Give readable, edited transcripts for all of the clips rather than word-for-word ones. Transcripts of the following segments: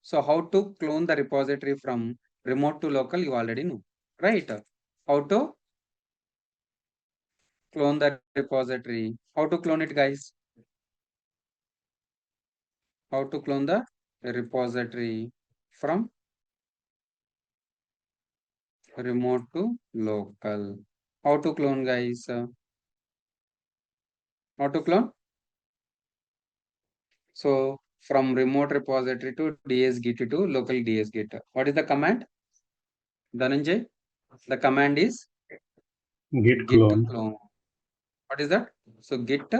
So how to clone the repository from remote to local, you already know, right? How to clone the repository? How to clone it, guys? How to clone the repository from remote to local? How to clone, guys? How to clone? So from remote repository to dsgit to local dsgit. What is the command? Dhananjay? The command is Git git clone. clone. What is that? So git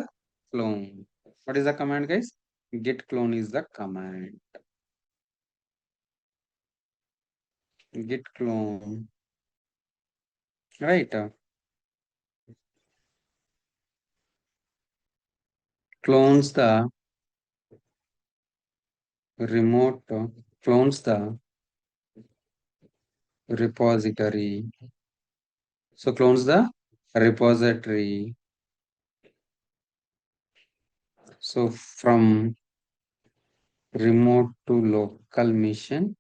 clone. What is the command, guys? Git clone is the command. Git clone. Right. Clones the remote, clones the repository. So clones the repository. So from remote to local mission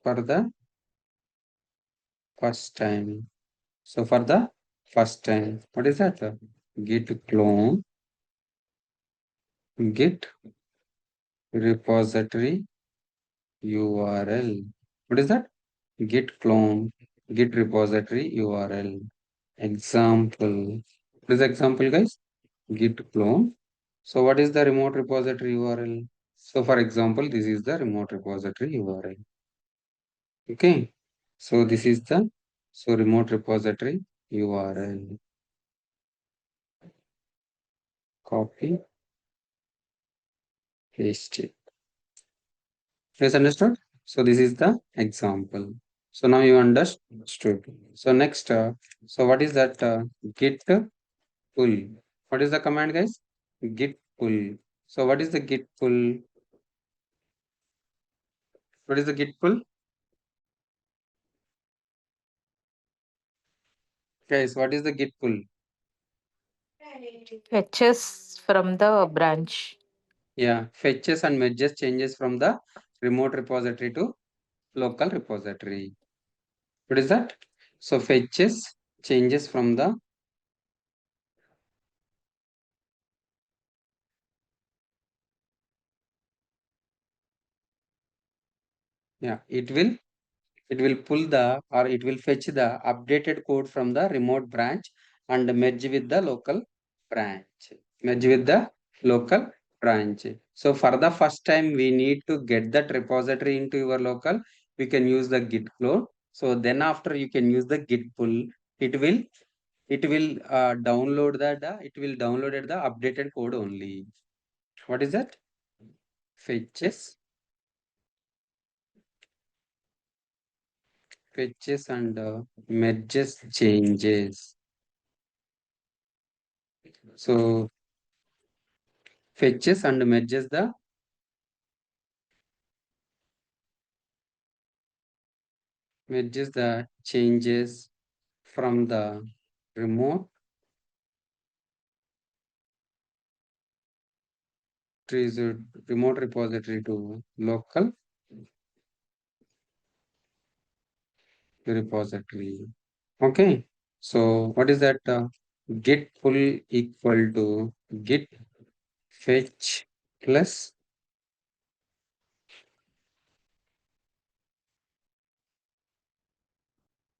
for the first time. So for the first time, what is that? Git clone, git repository URL. What is that? Git clone, git repository URL. Example. What is the example, guys? Git clone. So what is the remote repository URL? So for example, this is the remote repository URL. Okay. So this is the remote repository URL. Copy, paste it. Yes, understood? So this is the example. So now you understood. So next, so what is that? Git pull. What is the command, guys? Git pull. So what is the git pull? What is the git pull? Guys, what is the git pull? Fetches from the branch. Yeah, fetches and merges changes from the remote repository to local repository. What is that? So fetches changes from the it will pull the or it will fetch the updated code from the remote branch and merge with the local branch. Merge with the local branch. So for the first time we need to get that repository into your local, we can use the git clone. So then after you can use the git pull. It will download the updated code only. What is that? Fetches and merges changes. So fetches and merges the changes from the remote remote repository to local repository. Okay. So what is that? Git pull equal to git fetch plus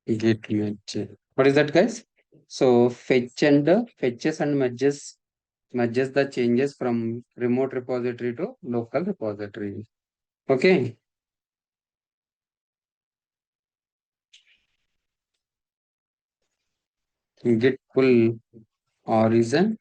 git merge. What is that, guys? So fetches and merges the changes from remote repository to local repository. Okay. Git pull origin,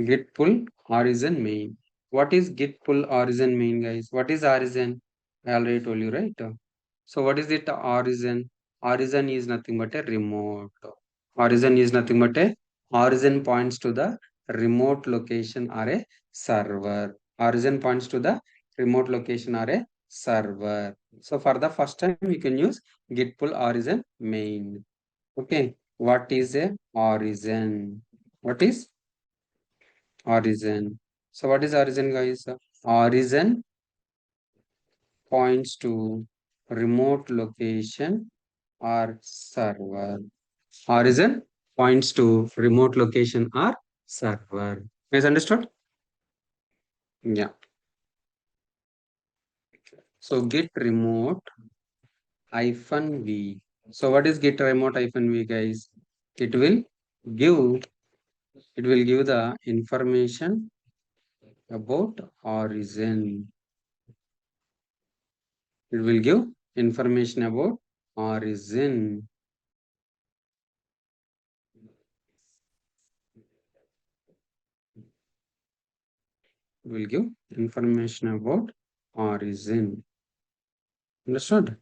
git pull origin main. What is git pull origin main, guys? What is origin? I already told you, right? So what is it origin? Origin is nothing but a remote. Origin is nothing but a origin points to the remote location or a server. Origin points to the remote location or a server. So for the first time we can use git pull origin main. Okay. What is a origin? What is origin? So what is origin, guys? Origin points to remote location or server. Origin points to remote location or server. Is understood? Yeah. So git remote hyphen v. So what is git remote hyphen v, guys? It will give the information about origin. It will give information about origin. It will give information about origin. Understood?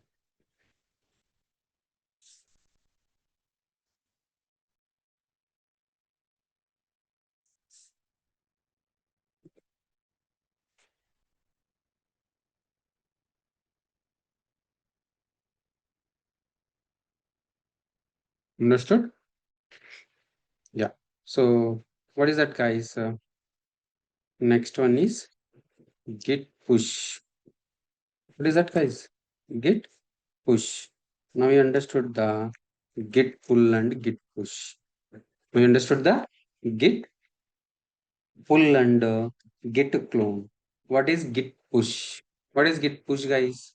Understood? Yeah. So what is that, guys? Next one is git push. What is that, guys? Git push. Now you understood the git pull and git push. We understood the git pull and git clone. What is git push? What is git push, guys?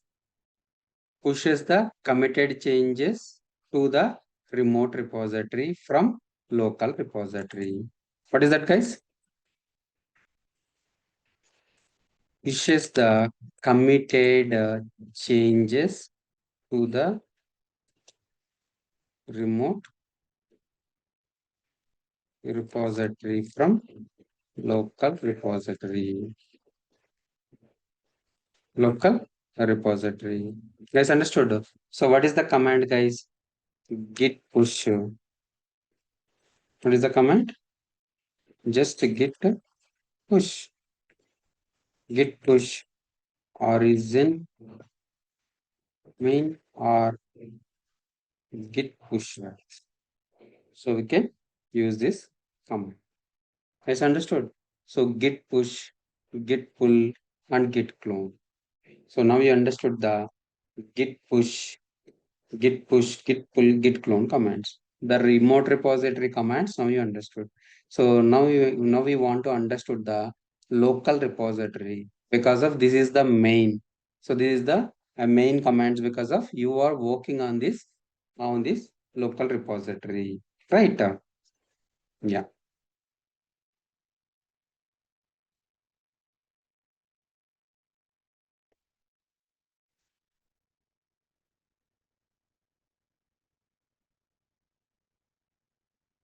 Pushes the committed changes to the remote repository from local repository. What is that, guys? Pushes the committed changes to the remote repository from local repository. Local repository. Guys, understood? So what is the command, guys? Git push. What is the command? Just git push. Git push origin main or git push. So we can use this command. Guys, understood? So git push, git pull, and git clone. So now you understood the git push, git push, git pull, git clone commands. The remote repository commands. Now you understood. So now we want to understood the local repository because of this is the main. So this is the main commands because of you are working on this local repository, right? Yeah,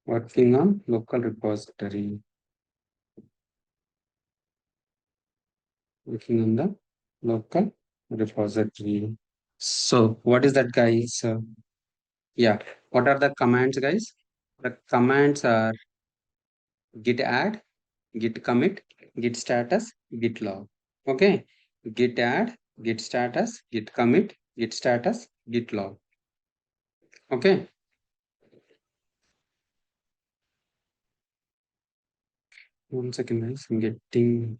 working on local repository, working on the local repository. So what is that, guys? Yeah, what are the commands, guys? The commands are git add, git commit, git status, git log. Okay, git add, git status, git commit, git status, git log. Okay, one second, guys. I'm getting.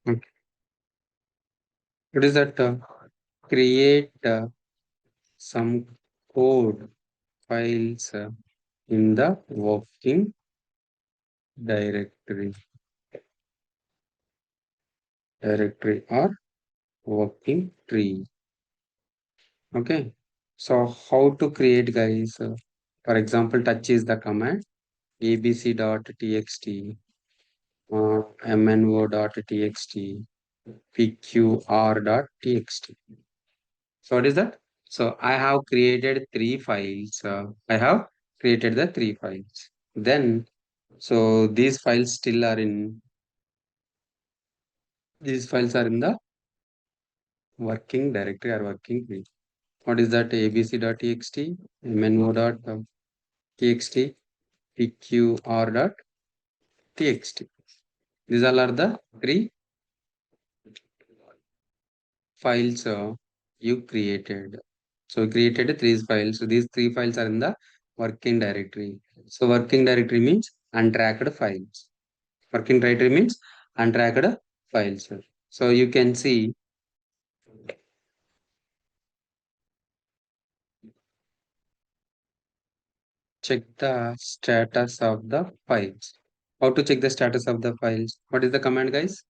Okay. What is that? Create some code files in the working directory, or working tree. Okay. So how to create, guys? For example, touch is the command abc.txt, mno.txt, pqr.txt. So what is that? So I have created three files. I have created the three files. Then, so these files are in the working directory or working tree. What is that? abc.txt, mno.txt, pqr.txt. These all are the three files you created. So you created three files. So these three files are in the working directory. So working directory means untracked files. Working directory means untracked files. So you can see, check the status of the files. How to check the status of the files? What is the command, guys?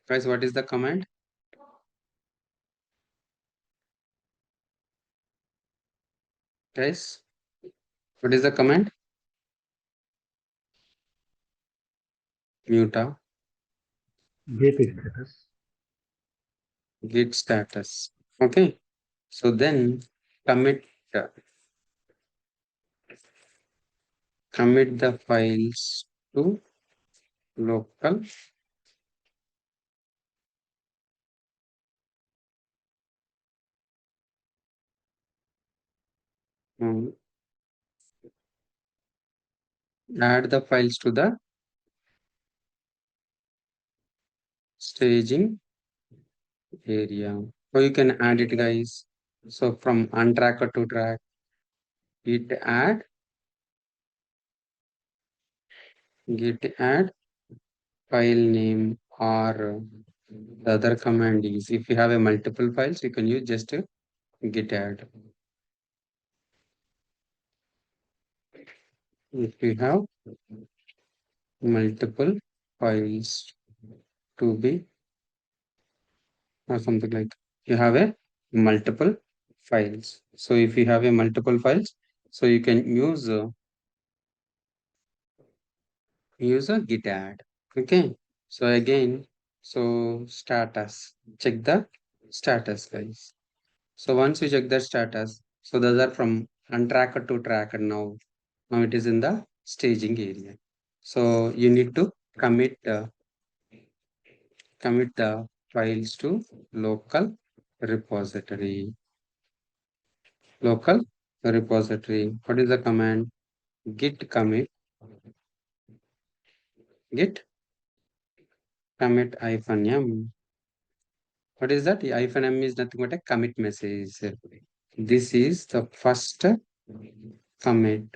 Guys, what is the command? Guys, what is the command? Muta Git status. git status. Okay. So then commit commit the files to local um, add the files to the staging area. So you can add it, guys. So from untracker to track, git add, git add file name, or the other command is, if you have a multiple files, you can use just a git add. If you have multiple files to be, or something like, you have a multiple files. So if you have a multiple files, so you can use a git add. Okay. So again, so status, check the status, guys. So once you check the status, so those are from untracker to tracker now. Now it is in the staging area. So you need to commit commit the files to local repository. Local repository. What is the command? Git commit, git commit hyphen m. What is that? Hyphen m is nothing but a commit message. This is the first commit.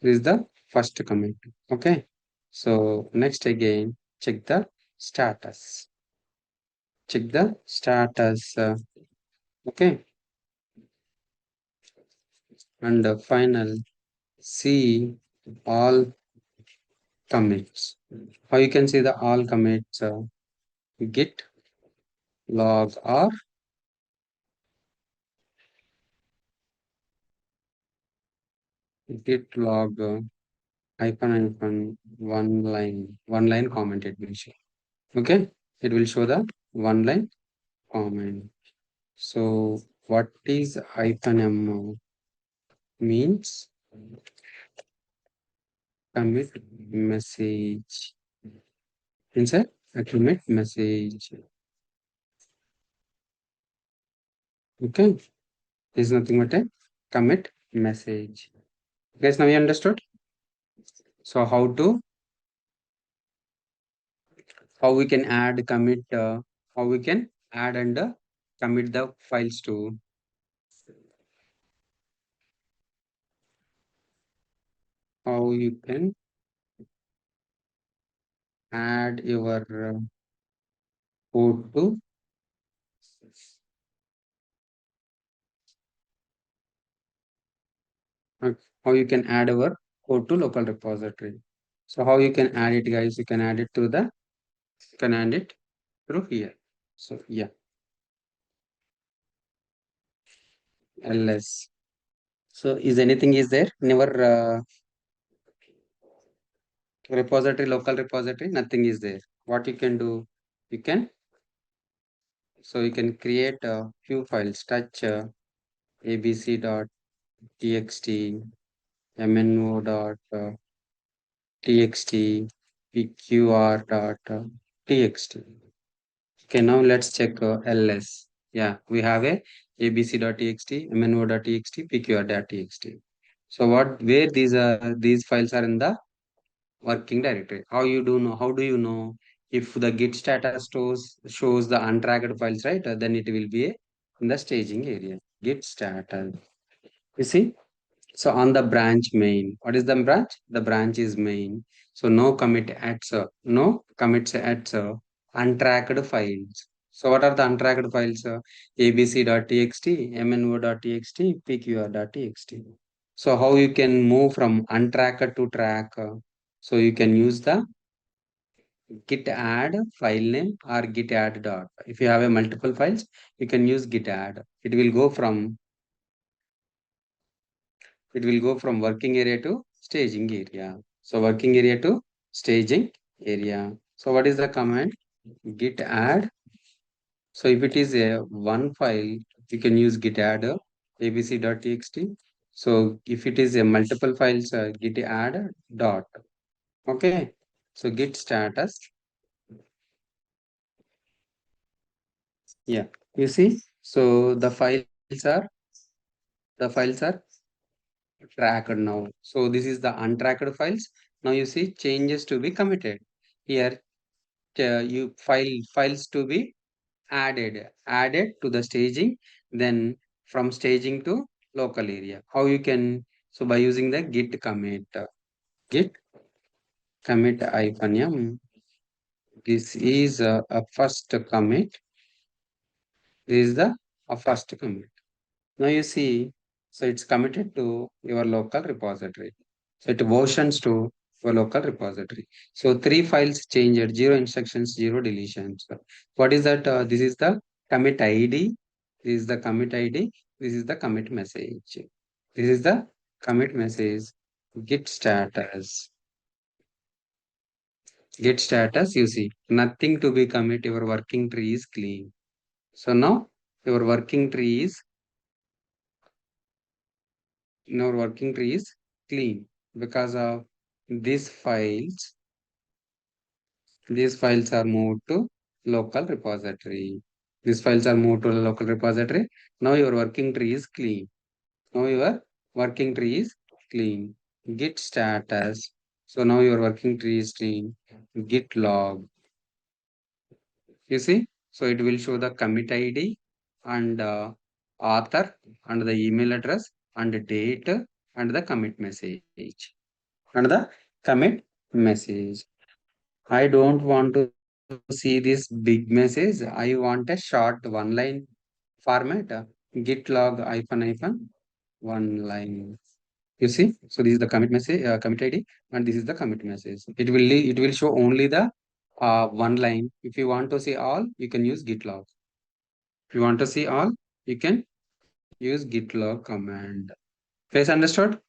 This is the first commit. Okay. So next again, check the status. Check the status. Okay. And final, see all commits. How you can see the all commits? Git log or git log hyphen one line comment it will show. Okay, it will show the one line comment. So what is hyphen m means? Commit message inside a commit message. Okay, is nothing but a commit message. Guys, now you understood. So how we can add commit, how we can add and commit the files to, how you can add your code to, uh, how you can add our code to local repository. So how you can add it, guys? You can add it to the, you can add it through here. So yeah, ls. So is anything is there in our repository, local repository? Nothing is there. What you can do? You can, so you can create a few files. Touch abc.txt, mno.txt, pqr.txt. Okay, now let's check ls. Yeah, we have a abc.txt, mno.txt, pqr.txt. So where these files are in the working directory? How you do know? How do you know? If the git status shows the untracked files, right? Then it will be in the staging area. Git status. You see? So on the branch main, what is the branch? The branch is main. So no commits at untracked files. So what are the untracked files? abc.txt, mno.txt, pqr.txt. So how you can move from untracked to track? So you can use the git add file name or git add dot. If you have a multiple files, you can use git add. It will go from working area to staging area. So working area to staging area. So what is the command? Git add. So if it is a one file, you can use git add abc.txt. So if it is a multiple files, git add dot. Okay. So git status. Yeah. You see. So the files are tracked now. So this is the untracked files. Now you see changes to be committed. Here you files to be added to the staging, then from staging to local area. How you can? So by using the git commit hyphen m. This is a first commit. This is the first commit. Now you see, so it's committed to your local repository. So it versions to your local repository. So three files changed, zero instructions, zero deletions. What is that? This is the commit ID. This is the commit ID. This is the commit message. This is the commit message. Git status. Git status, you see, nothing to be commit. Your working tree is clean. So now your working tree is our working tree is clean because of these files. These files are moved to local repository. These files are moved to the local repository. Now your working tree is clean. Now your working tree is clean. Git status. So now your working tree is clean. Git log. You see? So it will show the commit ID and author and the email address and the date and the commit message. And the commit message. I don't want to see this big message. I want a short one line format. Git log one line. You see? So this is the commit message, commit ID, and this is the commit message. It will show only the one line. If you want to see all, you can use git log. If you want to see all, you can use git log command. Guys, understood?